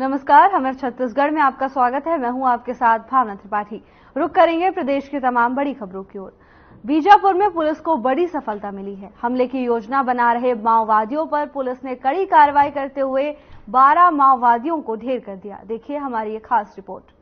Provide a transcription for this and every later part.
नमस्कार, हमें छत्तीसगढ़ में आपका स्वागत है। मैं हूं आपके साथ भावना त्रिपाठी। रुक करेंगे प्रदेश की तमाम बड़ी खबरों की ओर। बीजापुर में पुलिस को बड़ी सफलता मिली है। हमले की योजना बना रहे माओवादियों पर पुलिस ने कड़ी कार्रवाई करते हुए 12 माओवादियों को ढेर कर दिया। देखिए हमारी ये खास रिपोर्ट।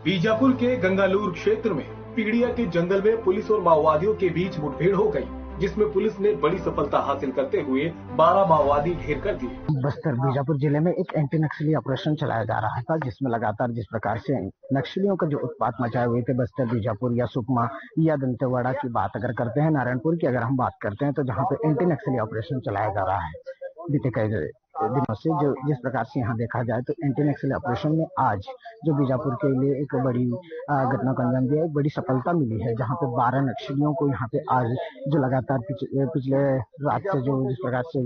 बीजापुर के गंगालूर क्षेत्र में पीड़िया के जंगल में पुलिस और माओवादियों के बीच मुठभेड़ हो गई, जिसमें पुलिस ने बड़ी सफलता हासिल करते हुए 12 माओवादी घेर कर दिए। बस्तर बीजापुर जिले में एक एंटी नक्सली ऑपरेशन चलाया जा रहा था, जिसमें लगातार जिस प्रकार से नक्सलियों का जो उत्पात मचाए हुए थे बस्तर, बीजापुर या सुकमा या दंतेवाड़ा की बात अगर करते हैं, नारायणपुर की अगर हम बात करते हैं, तो जहाँ पे एंटी नक्सली ऑपरेशन चलाया जा रहा है बीते कई दिनों से, जो जिस प्रकार से यहाँ देखा जाए तो एंटी नक्सली ऑपरेशन में आज जो बीजापुर के लिए एक बड़ी घटना को अंजाम दिया, एक बड़ी सफलता मिली है, जहाँ पे 12 नक्सलियों को यहाँ पे आज जो लगातार पिछले रात से जो जिस प्रकार से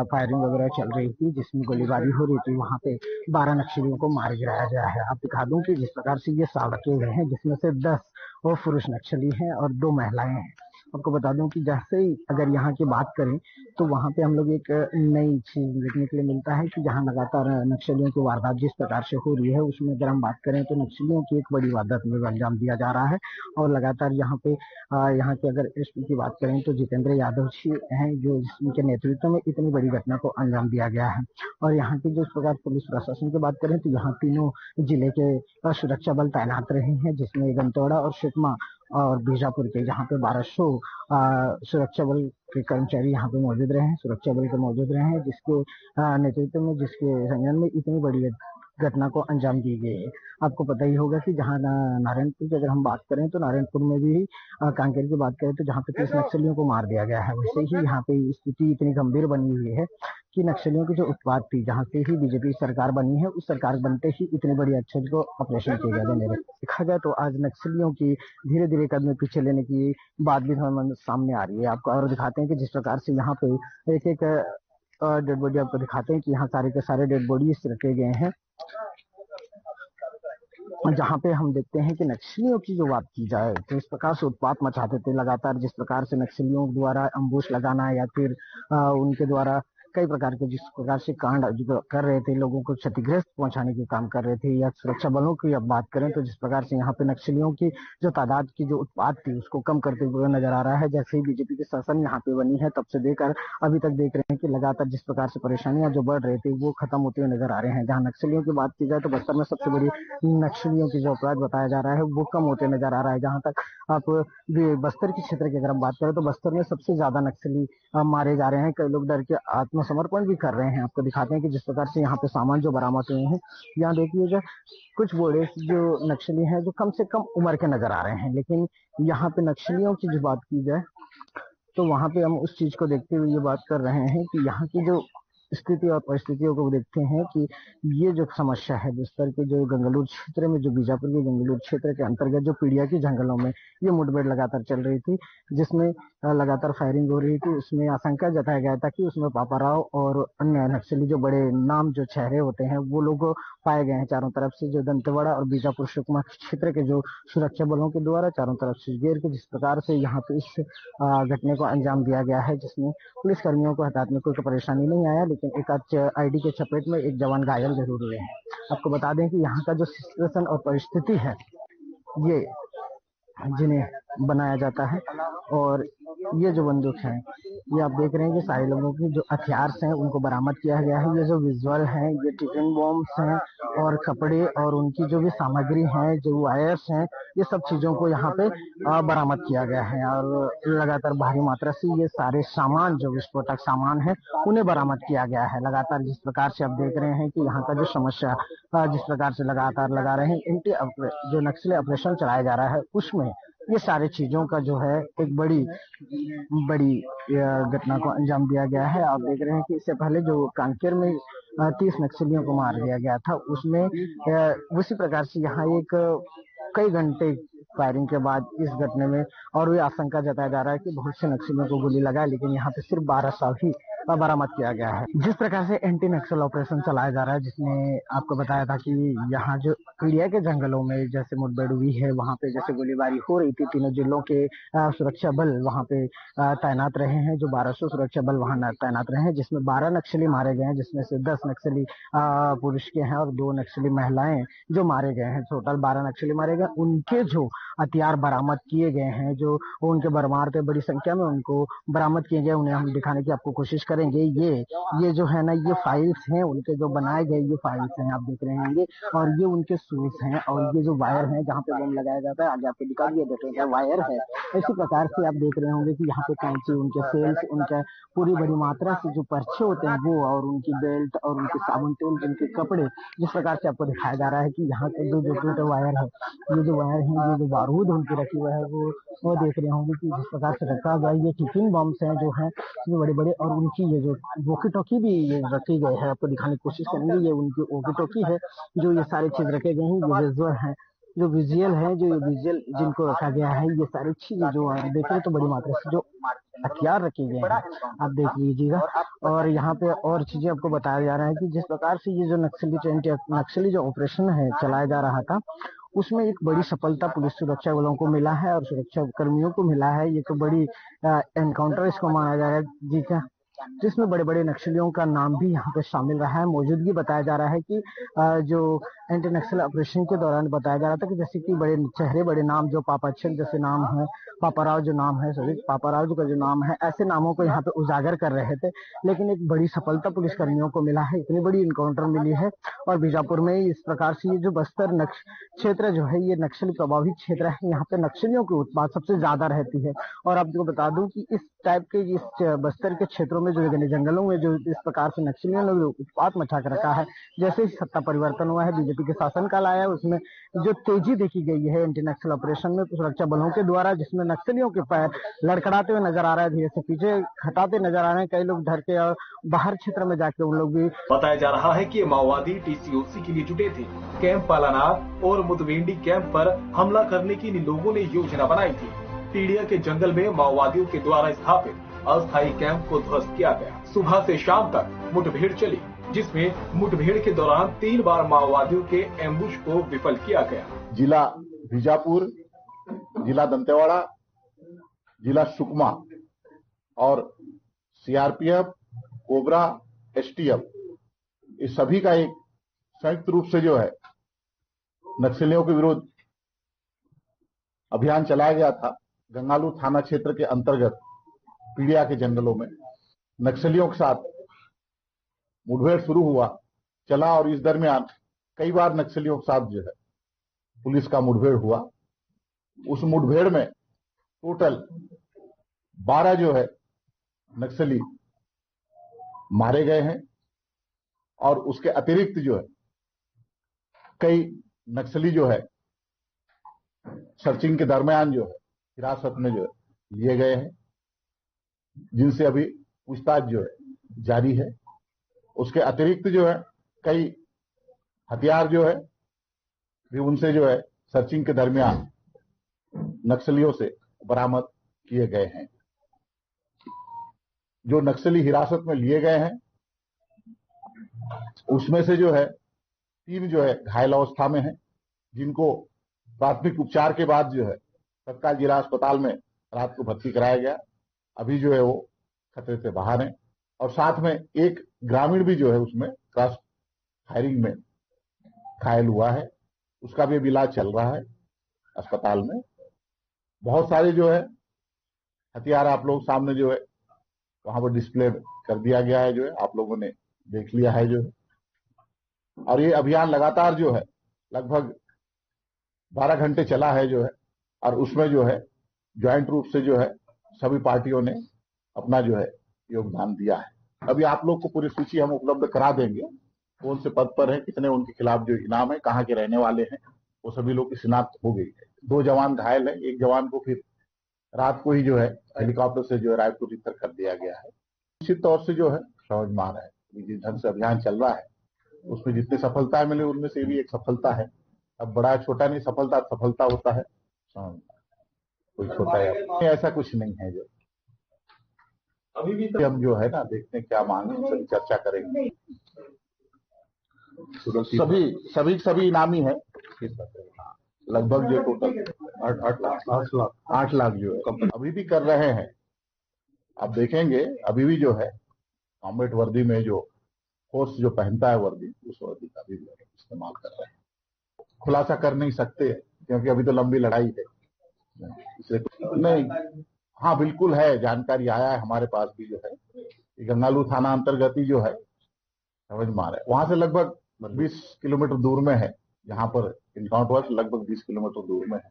फायरिंग वगैरह चल रही थी, जिसमें गोलीबारी हो रही थी, वहाँ पे 12 नक्सलियों को मार गिराया गया है। आप दिखा दूं कि जिस प्रकार से ये साड़के हुए हैं, जिसमें से 10 वो पुरुष नक्सली हैं और 2 महिलाएं हैं। आपको बता दूं कि जैसे ही अगर यहाँ की बात करें तो वहाँ पे हम लोग एक नई चीज देखने के लिए मिलता है कि जहाँ लगातार नक्सलियों की वारदात जिस प्रकार से हो रही है, उसमें अगर हम बात करें तो नक्सलियों की एक बड़ी वारदात में अंजाम दिया जा रहा है। और लगातार यहाँ पे यहाँ के अगर एसपी की बात करें तो जितेंद्र यादव जी हैं, जो जिनके नेतृत्व में इतनी बड़ी घटना को अंजाम दिया गया है। और यहाँ की जो इस प्रकार पुलिस प्रशासन की बात करें तो यहाँ तीनों जिले के सुरक्षा बल तैनात रहे हैं, जिसमें दंतेवाड़ा और सुकमा और बीजापुर के जहाँ पे 1200 सुरक्षा बल के कर्मचारी यहाँ पे मौजूद रहे हैं, सुरक्षा बल के मौजूद रहे हैं, जिसके नेतृत्व में, जिसके संज्ञान में इतनी बड़ी घटना को अंजाम दी गई है। आपको पता ही होगा कि जहाँ नारायणपुर की अगर हम बात करें तो नारायणपुर में भी कांकेर की बात करें तो जहाँ पे 30 नक्सलियों को मार दिया गया है, वैसे ही यहाँ पे स्थिति इतनी गंभीर बनी हुई है कि नक्सलियों की जो उत्पात थी, जहाँ से ही बीजेपी सरकार बनी है, उस सरकार बनते ही इतनी बड़ी अच्छे को ऑपरेशन किया गया। मेरे देखा जाए तो आज नक्सलियों की धीरे धीरे कदम पीछे लेने की बात भी हमारे सामने आ रही है। आपको और दिखाते हैं कि जिस प्रकार से यहाँ पे एक एक डेड बॉडी आपको दिखाते हैं कि यहाँ सारे के सारे डेड बॉडीज रखे गए हैं, जहाँ पे हम देखते हैं कि नक्सलियों की जो बात की जाए तो इस प्रकार से उत्पात मचाते थे लगातार, जिस प्रकार से नक्सलियों द्वारा अम्बुश लगाना या फिर उनके द्वारा कई प्रकार के जिस प्रकार से कांड कर रहे थे, लोगों को क्षतिग्रस्त पहुंचाने के काम कर रहे थे, या सुरक्षा बलों की अब बात करें तो जिस प्रकार से यहाँ पे नक्सलियों की जो तादाद की जो उत्पात थी उसको कम करते हुए नजर आ रहा है। जैसे ही बीजेपी की शासन यहाँ पे बनी है तब से देकर अभी तक देख रहे हैं कि लगातार जिस प्रकार से परेशानियां जो बढ़ रही थी वो खत्म होते हुए नजर आ रहे हैं। जहाँ नक्सलियों की बात की जाए तो बस्तर में सबसे बड़ी नक्सलियों की जो अपराध बताया जा रहा है वो कम होते नजर आ रहा है। जहाँ तक आप बस्तर के क्षेत्र की अगर हम बात करें तो बस्तर में सबसे ज्यादा नक्सली मारे जा रहे हैं, कई लोग डर के आत्मसमर्पण भी कर रहे हैं। आपको दिखाते हैं कि जिस प्रकार से यहाँ पे सामान जो बरामद हुए हैं, यहाँ देखिएगा कुछ बोड़े जो नक्सली हैं जो कम से कम उम्र के नजर आ रहे हैं, लेकिन यहाँ पे नक्सलियों की जो बात की जाए तो वहां पे हम उस चीज को देखते हुए ये बात कर रहे हैं कि यहाँ की जो स्थिति और परिस्थितियों को देखते हैं कि ये जो समस्या है बस्तर के जो गंगालूर क्षेत्र में, जो बीजापुर के गंगालूर क्षेत्र के अंतर्गत जो पीड़िया की जंगलों में ये मुठभेड़ लगातार चल रही थी, जिसमें लगातार फायरिंग हो रही थी। उसमें आशंका जताया गया था कि उसमें पापाराव और अन्य नक्सली जो बड़े नाम जो चेहरे होते हैं वो लोग पाए गए हैं चारों तरफ से, जो दंतेवाड़ा और बीजापुर सुकमा क्षेत्र के जो सुरक्षा बलों के द्वारा चारों तरफ से घेर के जिस प्रकार से यहाँ पे इस घटने को अंजाम दिया गया है, जिसमें पुलिस कर्मियों को हताहत में कोई परेशानी नहीं आया, लेकिन एक आईडी के चपेट में एक जवान घायल जरूर हुए हैं। आपको बता दें कि यहाँ का जो सिचुएशन और परिस्थिति है ये जिन्हें बनाया जाता है, और ये जो बंदूक है ये आप देख रहे हैं कि सारे लोगों की जो हथियार हैं उनको बरामद किया गया है। ये जो विजुअल है ये टिफिन बॉम्ब्स हैं और कपड़े और उनकी जो भी सामग्री है, जो वायर्स हैं, ये सब चीजों को यहाँ पे बरामद किया गया है। और लगातार भारी मात्रा से ये सारे सामान जो विस्फोटक सामान है उन्हें बरामद किया गया है। लगातार जिस प्रकार से आप देख रहे हैं कि यहाँ का जो समस्या जिस प्रकार से लगातार लगा रहे हैं जो नक्सली ऑपरेशन चलाया जा रहा है, उसमें ये सारी चीजों का जो है एक बड़ी घटना को अंजाम दिया गया है। आप देख रहे हैं कि इससे पहले जो कांकेर में 30 नक्सलियों को मार दिया गया था, उसमें उसी प्रकार से यहाँ एक कई घंटे फायरिंग के बाद इस घटने में और भी आशंका जताया जा रहा है कि बहुत से नक्सलियों को गोली लगा, लेकिन यहाँ पे सिर्फ 12 साल ही बरामद किया गया है। जिस प्रकार से एंटी नक्सल ऑपरेशन चलाया जा रहा है, जिसने आपको बताया था कि यहाँ जो पीड़िया के जंगलों में जैसे मुठभेड़ हुई है, वहाँ पे जैसे गोलीबारी हो रही थी, तीनों जिलों के सुरक्षा बल वहाँ पे तैनात रहे हैं। जो 1200 सुरक्षा बल वहाँ तैनात रहे हैं, जिसमें 12 नक्सली मारे गए हैं, जिसमें से 10 नक्सली पुरुष के हैं और 2 नक्सली महिलाएं जो मारे गए हैं। टोटल 12 नक्सली मारे गए। उनके जो हथियार बरामद किए गए हैं, जो उनके भरमार थे, बड़ी संख्या में उनको बरामद किए गए, उन्हें हम दिखाने की आपको कोशिश करेंगे। ये जो है ना, ये फाइल्स हैं उनके जो बनाए गए, ये फाइल्स हैं, आप देख रहे होंगे। और ये उनके शूज हैं और ये जो वायर है जहाँ पे बम लगाया जाता है, आगे आपको दिखा दिया देखेंगे वायर है। इसी प्रकार से आप देख रहे होंगे कि यहाँ पे कैंची, उनके सेल्स, उनका पूरी बड़ी मात्रा से जो पर्चे होते हैं वो, और उनकी बेल्ट और उनके साबुन तेल, उनके कपड़े, जिस प्रकार से आपको दिखाया जा रहा है कि यहाँ के जो वायर है, ये जो वायर है, ये जो बारूद उनकी रखी हुआ है, वो देख रहे होंगे कि जिस प्रकार से रखा हुआ है। ये टिफिन बम्स हैं जो है ये बड़े बड़े, और उनकी ये जो वॉकी टॉकी भी ये रखी गई है, आपको दिखाने की कोशिश करेंगे। ये उनकी वॉकी टॉकी है, जो ये सारी चीज रखे गए हैं, ये विजुअल है, जो विजुअल है, जो ये विजुअल जिनको रखा गया है, ये सारी चीजें जो देख रहे हैं, तो बड़ी मात्रा से जो हथियार रखे गए हैं, आप देख लीजिएगा। और यहाँ पे और चीजें आपको बताया जा रहा है कि जिस प्रकार से ये जो नक्सली जो ऑपरेशन है चलाया जा रहा था, उसमें एक बड़ी सफलता पुलिस सुरक्षा बलों को मिला है और सुरक्षा कर्मियों को मिला है। ये तो बड़ी एनकाउंटर इसको माना जा रहा है जी का, जिसमें बड़े बड़े नक्सलियों का नाम भी यहाँ पे शामिल रहा है। मौजूदगी बताया जा रहा है कि जो एंटी नक्सल ऑपरेशन के दौरान बताया जा रहा था कि जैसे कि बड़े चेहरे, बड़े नाम, जो पापाक्षर जैसे नाम है, पापाराव जो नाम है, सॉरी पापाराव जी का जो नाम है, ऐसे नामों को यहाँ पे उजागर कर रहे थे। लेकिन एक बड़ी सफलता पुलिस कर्मियों को मिला है, इतनी बड़ी इनकाउंटर मिली है। और बीजापुर में इस प्रकार से ये जो बस्तर क्षेत्र जो है, ये नक्सली प्रभावित क्षेत्र है। यहाँ पे नक्सलियों की उत्पात सबसे ज्यादा रहती है। और आपको बता दूं कि इस टाइप के इस बस्तर के क्षेत्रों में, जो घने जंगलों में जो इस प्रकार से नक्सलियों ने उत्पात मचा कर रखा है, जैसे ही सत्ता परिवर्तन हुआ है, बीजेपी के शासनकाल आया है, उसमें जो तेजी देखी गई है एंटी नक्सल ऑपरेशन में सुरक्षा बलों के द्वारा, जिसमें नक्सलियों के पैर लड़खड़ाते हुए नजर आ रहा है, धीरे से पीछे हटाते नजर आ रहे हैं। कई लोग डर के और बाहर क्षेत्र में जाके उन लोग भी। बताया जा रहा है कि ये माओवादी टीसीओसी के लिए जुटे थे। कैंप पालानार और मुतवेंडी कैंप पर हमला करने की इन लोगों ने योजना बनाई थी। पीड़िया के जंगल में माओवादियों के द्वारा स्थापित अस्थायी कैंप को ध्वस्त किया गया। सुबह से शाम तक मुठभेड़ चली, जिसमें मुठभेड़ के दौरान 3 बार माओवादियों के एम्बुश को विफल किया गया। जिला बीजापुर, जिला दंतेवाड़ा, जिला सुकमा और सीआरपीएफ, कोबरा, एसटीएफ, इस सभी का एक संयुक्त रूप से जो है नक्सलियों के विरुद्ध अभियान चलाया गया था। गंगालू थाना क्षेत्र के अंतर्गत पीड़िया के जंगलों में नक्सलियों के साथ मुठभेड़ शुरू हुआ, चला, और इस दरमियान कई बार नक्सलियों के साथ जो है पुलिस का मुठभेड़ हुआ। उस मुठभेड़ में टोटल 12 जो है नक्सली मारे गए हैं, और उसके अतिरिक्त जो है कई नक्सली जो है सर्चिंग के दरमियान जो है हिरासत में जो है लिए गए हैं, जिनसे अभी पूछताछ जो है जारी है। उसके अतिरिक्त जो है कई हथियार जो है भी उनसे जो है सर्चिंग के दरमियान नक्सलियों से बरामद किए गए हैं। जो नक्सली हिरासत में लिए गए हैं उसमें से जो है 3 जो है घायल अवस्था में हैं, जिनको प्राथमिक उपचार के बाद जो है तत्काल जिला अस्पताल में रात को भर्ती कराया गया। अभी जो है वो खतरे से बाहर है। और साथ में एक ग्रामीण भी जो है उसमें क्रॉस फायरिंग में घायल हुआ है, उसका भी इलाज चल रहा है अस्पताल में। बहुत सारे जो है हथियार आप लोग सामने जो है वहां पर डिस्प्ले कर दिया गया है, जो है आप लोगों ने देख लिया है जो है। और ये अभियान लगातार जो है लगभग 12 घंटे चला है जो है, और उसमें जो है ज्वाइंट रूप से जो है सभी पार्टियों ने अपना जो है योगदान दिया है। अभी आप लोग को पूरी सूची हम उपलब्ध करा देंगे, कौन से पद पर है, कितने उनके खिलाफ जो इनाम है, कहाँ के रहने वाले हैं, वो सभी लोग की शिनाख्त हो गई है। 2 जवान घायल है, एक जवान को फिर रात को ही जो है हेलीकॉप्टर से जो है रायपुर रिफर कर दिया गया है। निश्चित तौर से जो है समझ में आ रहा है जिस ढंग से अभियान चल रहा है उसमें जितनी सफलता मिली उनमें से भी एक सफलता है। अब बड़ा छोटा नहीं, सफलता होता है, कोई छोटा है ऐसा कुछ नहीं है जो अभी भी हम जो है ना देखते हैं क्या मांग है, सभी चर्चा करेंगे। सभी इनामी है लगभग जो टोटल 8 लाख जो है अभी भी कर रहे हैं। आप देखेंगे अभी भी जो है कॉम्बैट वर्दी में जो फोर्स जो पहनता है वर्दी, उस वर्दी का भी इस्तेमाल कर रहे हैं। खुलासा कर नहीं सकते क्योंकि अभी तो लंबी लड़ाई है, इसलिए नहीं। हाँ बिल्कुल है, जानकारी आया है हमारे पास भी जो है, गंगालू थाना अंतर्गत ही जो है समझ मार है, वहां से लगभग 20 किलोमीटर दूर में है, जहां पर इनकाउंटर हुआ लगभग 20 किलोमीटर दूर में है।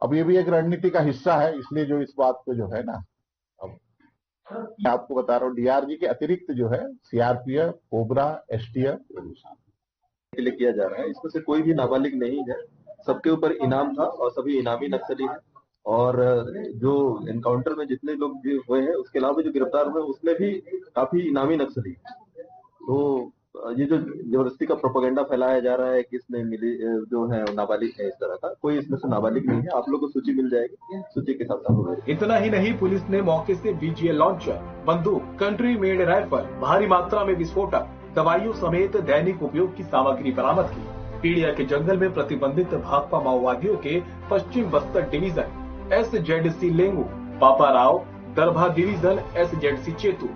अब ये भी एक रणनीति का हिस्सा है, इसलिए जो इस बात को जो है ना, अब मैं आपको बता रहा हूँ डीआरजी के अतिरिक्त जो है सीआरपीएफ, कोबरा, एसटीएफ के लिए किया जा रहा है। इसमें से कोई भी नाबालिग नहीं है, सबके ऊपर इनाम था और सभी इनामी नक्सली हैं। और जो एनकाउंटर में जितने लोग भी हुए हैं उसके अलावा जो गिरफ्तार हुए उसमें भी काफी इनामी नक्सली। तो ये जो जबरदस्ती का प्रोपेगेंडा फैलाया जा रहा है कि इसमें मिली जो है नाबालिग है, इस तरह का कोई इसमें से नाबालिग नहीं है। आप लोगों को सूची मिल जाएगी, सूची के साथ होगा। इतना ही नहीं, पुलिस ने मौके से बीजीएल लॉन्चर, बंदूक, कंट्री मेड राइफल, भारी मात्रा में विस्फोटक, दवाइयों समेत दैनिक उपयोग की सामग्री बरामद की। पीड़िया के जंगल में प्रतिबंधित भाकपा माओवादियों के पश्चिम Bastar division SZC Lengu, Paparao, Darbha division SZC Chetu,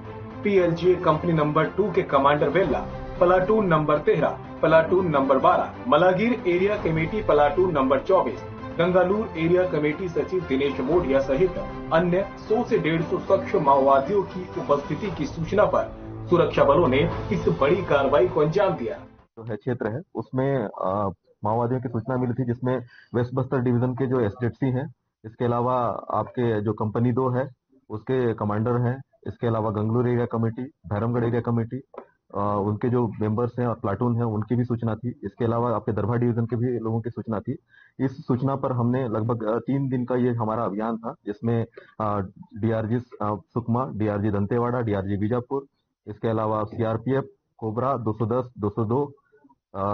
PLGA company number 2 के commander Vella, platoon number 13, platoon number 12, Malagir area committee platoon number 24, Gangalur area committee सचिव दिनेश मोढ़िया सहित अन्य 100 से 150 सक्षम माओवादियों की उपस्थिति की सूचना पर सुरक्षा बलों ने इस बड़ी कार्रवाई को अंजाम दिया। जो है क्षेत्र है उसमें माओवादियों की सूचना मिली थी, जिसमें वेस्ट बस्तर डिवीजन के जो SZC हैं, इसके अलावा आपके जो कंपनी 2 है उसके कमांडर हैं, इसके अलावा Gangalur area committee, Bhairamgarh area committee उनके जो मेंबर्स हैं और प्लाटून हैं उनकी भी सूचना थी। इसके अलावा आपके दरभा डिवीजन के भी लोगों की सूचना थी। इस सूचना पर हमने लगभग 3 दिन का ये हमारा अभियान था, जिसमें DRG Sukma, DRG Dantewada, DRG Bijapur, इसके अलावा CRPF कोबरा 210, 202,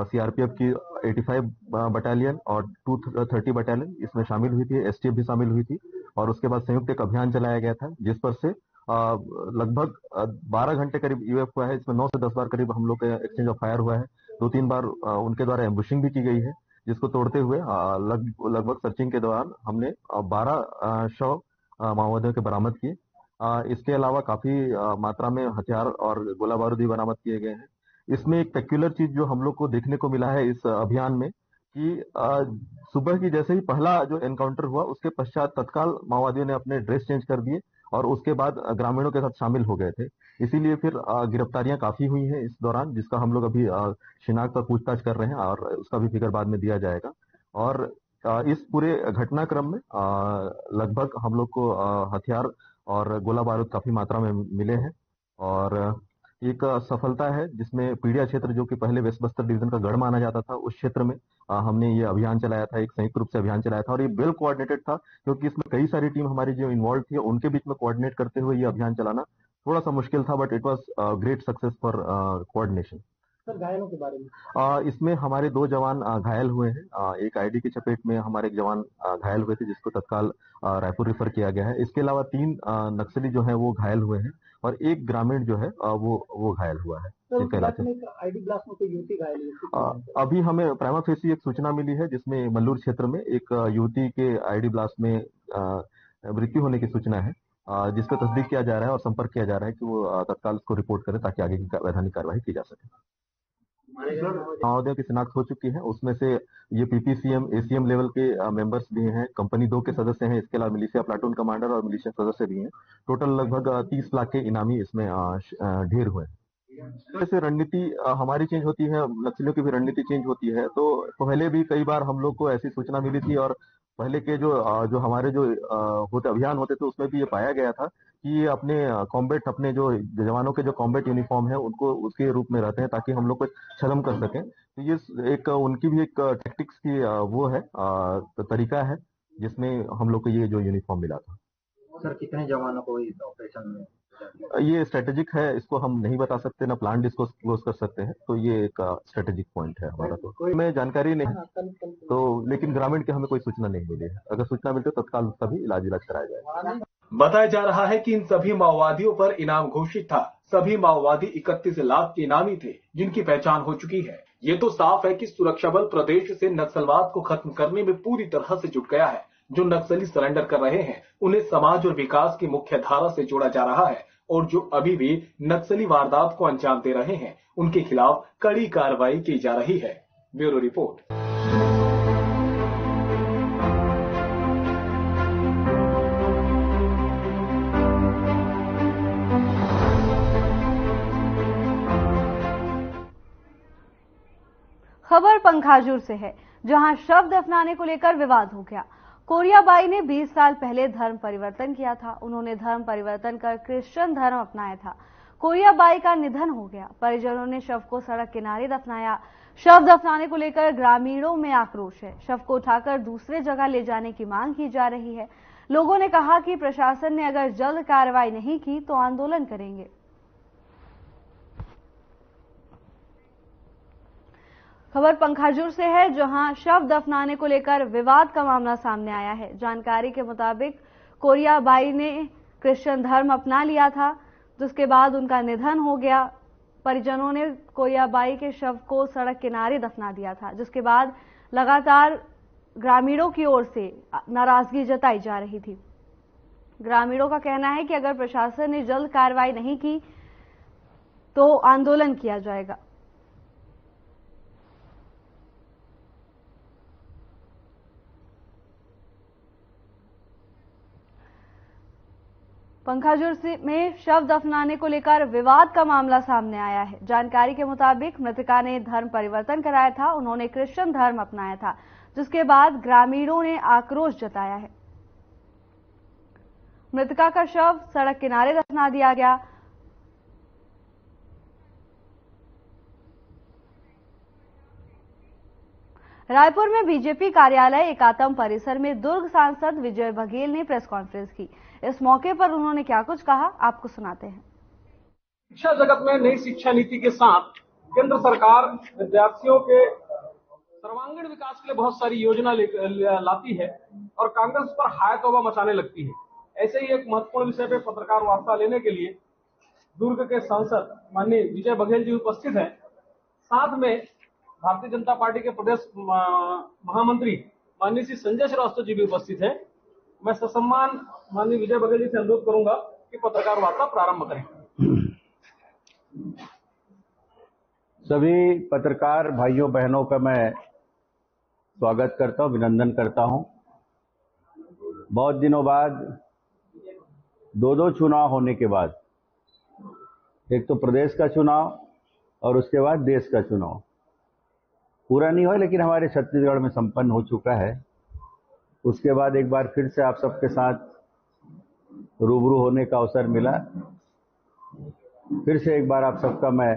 CRPF की 85 बटालियन और 230 बटालियन इसमें शामिल हुई थी, STF भी शामिल हुई थी। और उसके बाद संयुक्त एक अभियान चलाया गया था, जिस पर से लगभग 12 घंटे करीब यूएफ हुआ है। इसमें 9 से 10 बार करीब हम लोग का एक्सचेंज ऑफ फायर हुआ है। 2-3 बार उनके द्वारा एम्बुशिंग भी की गई है, जिसको तोड़ते हुए लगभग सर्चिंग के दौरान हमने 12 शव माओवादियों के बरामद किए। इसके अलावा काफी मात्रा में हथियार और गोला बारूद भी बरामद किए गए हैं। इसमें एक पेक्युलर चीज जो हम लोग को देखने को मिला है इस अभियान में कि सुबह की जैसे ही पहला जो एनकाउंटर हुआ उसके पश्चात तत्काल माओवादियों ने अपने ड्रेस चेंज कर दिए और उसके बाद ग्रामीणों के साथ शामिल हो गए थे। इसीलिए फिर गिरफ्तारियां काफी हुई हैं इस दौरान, जिसका हम लोग अभी शिनाख्त और पूछताछ कर रहे हैं और उसका भी फिगर बाद में दिया जाएगा। और इस पूरे घटनाक्रम में लगभग हम लोग को हथियार और गोला बारूद काफी मात्रा में मिले हैं। और एक सफलता है जिसमें पीड़िया क्षेत्र, जो कि पहले वेस्ट बस्तर डिवीजन का गढ़ माना जाता था, उस क्षेत्र में हमने ये अभियान चलाया था, एक संयुक्त रूप से अभियान चलाया था। और ये वेल कोऑर्डिनेटेड था, क्योंकि इसमें कई सारी टीम हमारी जो इन्वॉल्व थी उनके बीच में कोऑर्डिनेट करते हुए ये अभियान चलाना थोड़ा सा मुश्किल था, but it was great success for coordination. Sir घायलों के बारे में इसमें हमारे 2 जवान घायल हुए हैं। एक आईडी की चपेट में हमारे एक जवान घायल हुए थे, जिसको तत्काल रायपुर रेफर किया गया है। इसके अलावा 3 नक्सली जो है वो घायल हुए हैं और एक ग्रामीण जो है वो घायल हुआ है। आईडी ब्लास्ट में कोई युवती घायल हुई? अभी हमें प्राइमा फेसी एक सूचना मिली है, जिसमें मल्लूर क्षेत्र में एक युवती के आईडी ब्लास्ट में मृत्यु होने की सूचना है, जिस पर तस्दीक किया जा रहा है और संपर्क किया जा रहा है कि वो तत्काल उसको रिपोर्ट करें ताकि आगे की वैधानिक कार्रवाई की जा सके। माओवादियों की शिनाख्त हो चुकी है, उसमें से ये PPCM, ACM लेवल के मेंबर्स भी हैं, कंपनी 2 के सदस्य हैं, इसके अलावा मिलिशिया प्लाटून कमांडर और मिलिशिया सदस्य भी हैं। टोटल लगभग 30 लाख के इनामी इसमें ढेर हुए हैं। जैसे रणनीति हमारी चेंज होती है, नक्सलियों की भी रणनीति चेंज होती है। तो पहले भी कई बार हम लोग को ऐसी सूचना मिली थी और पहले के जो हमारे जो अभियान होते थे उसमें भी ये पाया गया था कि ये अपने कॉम्बैट, अपने जो जवानों के जो कॉम्बैट यूनिफॉर्म है उनको उसके रूप में रहते हैं ताकि हम लोग को छलम कर सकें। तो ये एक उनकी भी एक टैक्टिक्स की वो है, तरीका है, जिसमें हम लोग को ये जो यूनिफॉर्म मिला था। सर कितने जवानों को इस ऑपरेशन में? ये स्ट्रेटेजिक है, इसको हम नहीं बता सकते, ना प्लान डिस्को क्लोज कर सकते हैं। तो ये एक स्ट्रेटेजिक पॉइंट है हमारा। तो हमें जानकारी नहीं तो, लेकिन ग्रामीण की हमें कोई सूचना नहीं मिली है। अगर सूचना मिलती है तत्काल उसका भी इलाज कराया जाएगा। बताया जा रहा है कि इन सभी माओवादियों पर इनाम घोषित था। सभी माओवादी 31 लाख के इनामी थे, जिनकी पहचान हो चुकी है। ये तो साफ है कि सुरक्षा बल प्रदेश से नक्सलवाद को खत्म करने में पूरी तरह से जुट गया है। जो नक्सली सरेंडर कर रहे हैं, उन्हें समाज और विकास की मुख्य धारा से जोड़ा जा रहा है, और जो अभी भी नक्सली वारदात को अंजाम दे रहे हैं, उनके खिलाफ कड़ी कार्रवाई की जा रही है। Bureau report. खबर पंखाजुर से है, जहां शव दफनाने को लेकर विवाद हो गया। कोरियाबाई ने 20 साल पहले धर्म परिवर्तन किया था। उन्होंने धर्म परिवर्तन कर क्रिश्चियन धर्म अपनाया था। कोरियाबाई का निधन हो गया। परिजनों ने शव को सड़क किनारे दफनाया। शव दफनाने को लेकर ग्रामीणों में आक्रोश है। शव को उठाकर दूसरे जगह ले जाने की मांग की जा रही है। लोगों ने कहा कि प्रशासन ने अगर जल्द कार्रवाई नहीं की तो आंदोलन करेंगे। खबर पंखाजुर से है, जहां शव दफनाने को लेकर विवाद का मामला सामने आया है। जानकारी के मुताबिक कोरियाबाई ने क्रिश्चियन धर्म अपना लिया था, जिसके बाद उनका निधन हो गया। परिजनों ने कोरियाबाई के शव को सड़क किनारे दफना दिया था, जिसके बाद लगातार ग्रामीणों की ओर से नाराजगी जताई जा रही थी। ग्रामीणों का कहना है कि अगर प्रशासन ने जल्द कार्रवाई नहीं की तो आंदोलन किया जाएगा। पंखाजुर में शव दफनाने को लेकर विवाद का मामला सामने आया है। जानकारी के मुताबिक मृतका ने धर्म परिवर्तन कराया था। उन्होंने क्रिश्चियन धर्म अपनाया था, जिसके बाद ग्रामीणों ने आक्रोश जताया है। मृतका का शव सड़क किनारे दफना दिया गया। रायपुर में बीजेपी कार्यालय एकात्म परिसर में दुर्ग सांसद विजय बघेल ने प्रेस कॉन्फ्रेंस की। इस मौके पर उन्होंने क्या कुछ कहा, आपको सुनाते हैं। शिक्षा जगत में नई शिक्षा नीति के साथ केंद्र सरकार विद्यार्थियों के सर्वांगीण विकास के लिए बहुत सारी योजना लाती है और कांग्रेस पर हाय तौबा मचाने लगती है। ऐसे ही एक महत्वपूर्ण विषय पर पत्रकार वार्ता लेने के लिए दुर्ग के सांसद माननीय विजय बघेल जी उपस्थित हैं। साथ में भारतीय जनता पार्टी के प्रदेश महामंत्री माननीय श्री संजय श्रीवास्तव जी भी उपस्थित हैं। मैं ससम्मान माननीय विजय बघेल जी से अनुरोध करूंगा कि पत्रकार वार्ता प्रारंभ करें। सभी पत्रकार भाइयों बहनों का मैं स्वागत करता हूं, अभिनंदन करता हूं। बहुत दिनों बाद दो चुनाव होने के बाद, एक तो प्रदेश का चुनाव और उसके बाद देश का चुनाव पूरा नहीं हुआ, लेकिन हमारे छत्तीसगढ़ में संपन्न हो चुका है। उसके बाद एक बार फिर से आप सबके साथ रूबरू होने का अवसर मिला। फिर से एक बार आप सबका मैं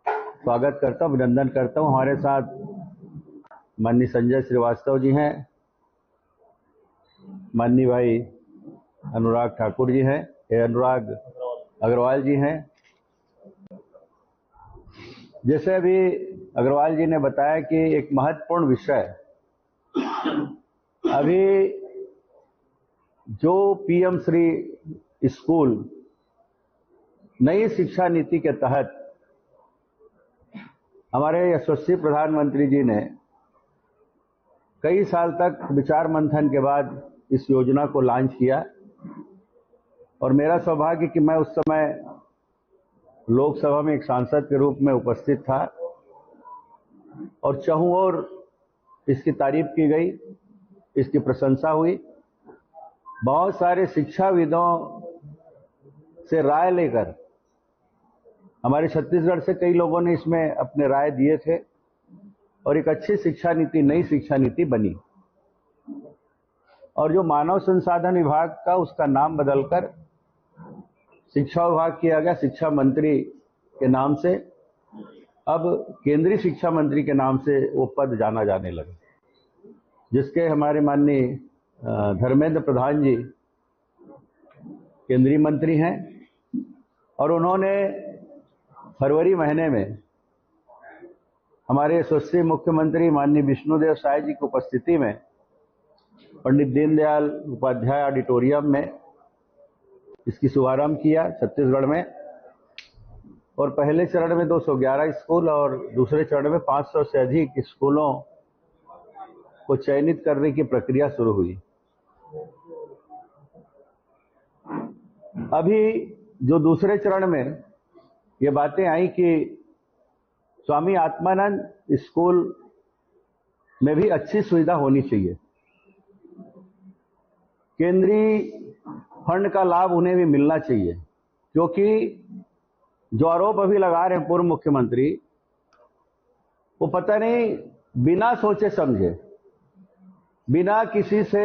स्वागत करता हूं, अभिनंदन करता हूं। हमारे साथ माननीय संजय श्रीवास्तव जी हैं, माननीय भाई अनुराग ठाकुर जी हैं, अनुराग अग्रवाल जी हैं। जैसे अभी अग्रवाल जी ने बताया कि एक महत्वपूर्ण विषय अभी जो पीएम श्री स्कूल नई शिक्षा नीति के तहत हमारे यशस्वी प्रधानमंत्री जी ने कई साल तक विचार मंथन के बाद इस योजना को लॉन्च किया और मेरा सौभाग्य कि मैं उस समय लोकसभा में एक सांसद के रूप में उपस्थित था और चाहूं और इसकी तारीफ की गई, इसकी प्रशंसा हुई। बहुत सारे शिक्षाविदों से राय लेकर हमारे छत्तीसगढ़ से कई लोगों ने इसमें अपने राय दिए थे और एक अच्छी शिक्षा नीति, नई शिक्षा नीति बनी। और जो मानव संसाधन विभाग का उसका नाम बदलकर शिक्षा विभाग किया गया, शिक्षा मंत्री के नाम से अब केंद्रीय शिक्षा मंत्री के नाम से वो पद जाना जाने लगे, जिसके हमारे माननीय धर्मेंद्र प्रधान जी केंद्रीय मंत्री हैं और उन्होंने फरवरी महीने में हमारे यशस्वी मुख्यमंत्री माननीय विष्णुदेव साय जी की उपस्थिति में पंडित दीनदयाल उपाध्याय ऑडिटोरियम में इसकी शुभारंभ किया छत्तीसगढ़ में, और पहले चरण में 211 स्कूल और दूसरे चरण में 500 से अधिक स्कूलों को चयनित करने की प्रक्रिया शुरू हुई। अभी जो दूसरे चरण में ये बातें आई कि स्वामी आत्मानंद स्कूल में भी अच्छी सुविधा होनी चाहिए, केंद्रीय फंड का लाभ उन्हें भी मिलना चाहिए, क्योंकि जो आरोप अभी लगा रहे हैं पूर्व मुख्यमंत्री, वो पता नहीं बिना सोचे समझे, बिना किसी से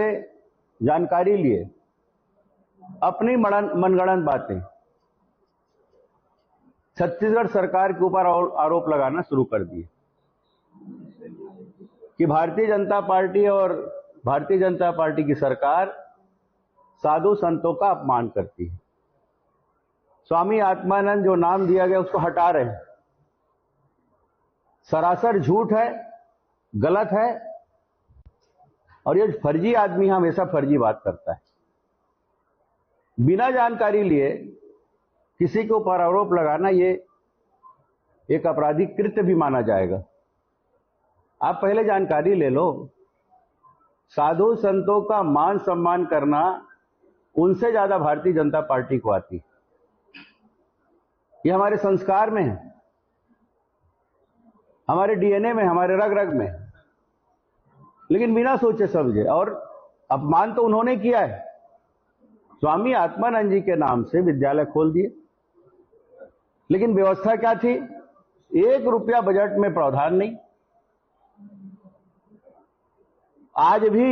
जानकारी लिए अपनी मनगढ़ंत बातें छत्तीसगढ़ सरकार के ऊपर आरोप लगाना शुरू कर दिए कि भारतीय जनता पार्टी और भारतीय जनता पार्टी की सरकार साधु संतों का अपमान करती है। स्वामी आत्मानंद जो नाम दिया गया उसको हटा रहे हैं। सरासर झूठ है, गलत है, और ये फर्जी आदमी हमेशा फर्जी बात करता है। बिना जानकारी लिए किसी के ऊपर आरोप लगाना ये एक आपराधिक कृत्य भी माना जाएगा। आप पहले जानकारी ले लो। साधु संतों का मान सम्मान करना उनसे ज्यादा भारतीय जनता पार्टी को आती है। ये हमारे संस्कार में है, हमारे डीएनए में, हमारे रग रग में। लेकिन बिना सोचे समझे, और अपमान तो उन्होंने किया है। स्वामी आत्मानंद जी के नाम से विद्यालय खोल दिए, लेकिन व्यवस्था क्या थी? 1 रुपया बजट में प्रावधान नहीं। आज भी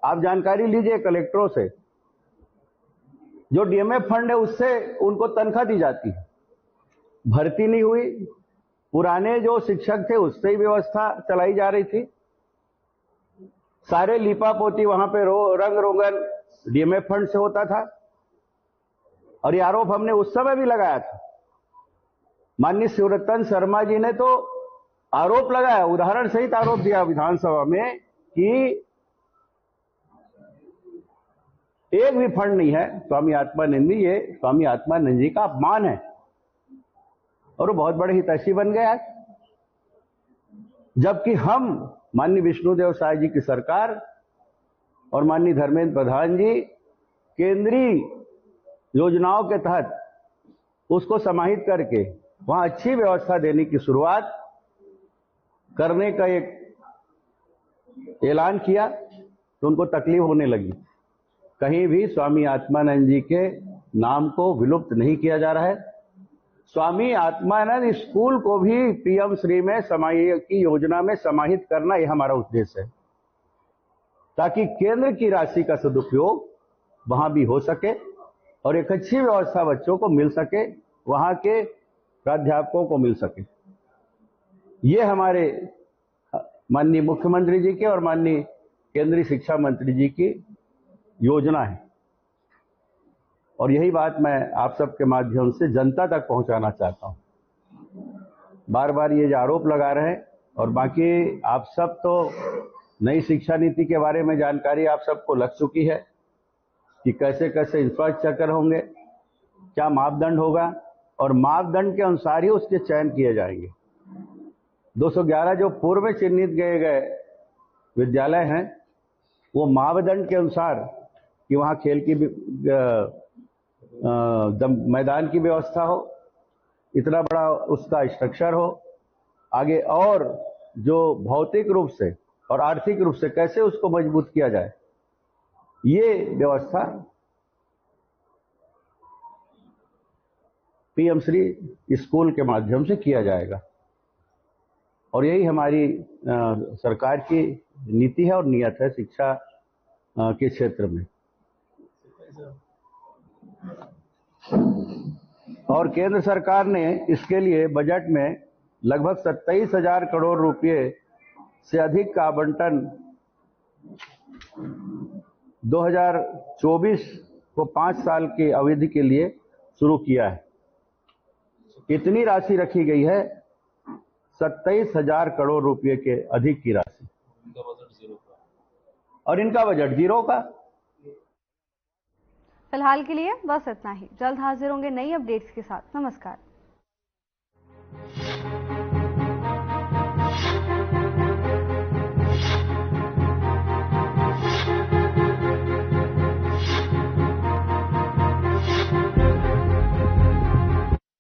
आप जानकारी लीजिए कलेक्टरों से, जो डीएमएफ फंड है उससे उनको तनख्वाह दी जाती है, भर्ती नहीं हुई। पुराने जो शिक्षक थे उससे ही व्यवस्था चलाई जा रही थी। सारे लीपा पोती वहां पे रंग रोगन डीएमएफ फंड से होता था, और ये आरोप हमने उस समय भी लगाया था। माननीय शिवरतन शर्मा जी ने तो आरोप लगाया, उदाहरण सहित आरोप दिया विधानसभा में कि एक भी फंड नहीं है स्वामी आत्मानंद जी, ये स्वामी आत्मानंद जी का अपमान है। और वो बहुत बड़े हितैषी बन गए आज, जबकि हम माननीय विष्णुदेव साय जी की सरकार और माननीय धर्मेंद्र प्रधान जी केंद्रीय योजनाओं के तहत उसको समाहित करके वहां अच्छी व्यवस्था देने की शुरुआत करने का एक ऐलान किया, तो उनको तकलीफ होने लगी। कहीं भी स्वामी आत्मानंद जी के नाम को विलुप्त नहीं किया जा रहा है। स्वामी आत्मानंद स्कूल को भी पीएम श्री में की योजना में समाहित करना, यह हमारा उद्देश्य है, ताकि केंद्र की राशि का सदुपयोग वहां भी हो सके और एक अच्छी व्यवस्था बच्चों को मिल सके, वहां के प्राध्यापकों को मिल सके। ये हमारे माननीय मुख्यमंत्री जी के और माननीय केंद्रीय शिक्षा मंत्री जी की योजना है, और यही बात मैं आप सबके माध्यम से जनता तक पहुंचाना चाहता हूं। बार बार ये जो आरोप लगा रहे हैं, और बाकी आप सब तो नई शिक्षा नीति के बारे में जानकारी आप सबको लग चुकी है कि कैसे कैसे इंफ्रास्ट्रक्चर होंगे, क्या मापदंड होगा, और मापदंड के अनुसार ही उसके चयन किए जाएंगे। 211 जो पूर्व में चिन्हित गए विद्यालय हैं, वो मापदंड के अनुसार कि वहाँ खेल की मैदान की व्यवस्था हो, इतना बड़ा उसका स्ट्रक्चर हो, आगे और जो भौतिक रूप से और आर्थिक रूप से कैसे उसको मजबूत किया जाए, ये व्यवस्था पीएम श्री स्कूल के माध्यम से किया जाएगा। और यही हमारी सरकार की नीति है और नियत है शिक्षा के क्षेत्र में। और केंद्र सरकार ने इसके लिए बजट में लगभग 27,000 करोड़ रुपए से अधिक का आवंटन 2024 को 5 साल की अवधि के लिए शुरू किया है। इतनी राशि रखी गई है, 27,000 करोड़ रुपए के अधिक की राशि। और इनका बजट जीरो का। फिलहाल के लिए बस इतना ही। जल्द हाजिर होंगे नई अपडेट्स के साथ। नमस्कार।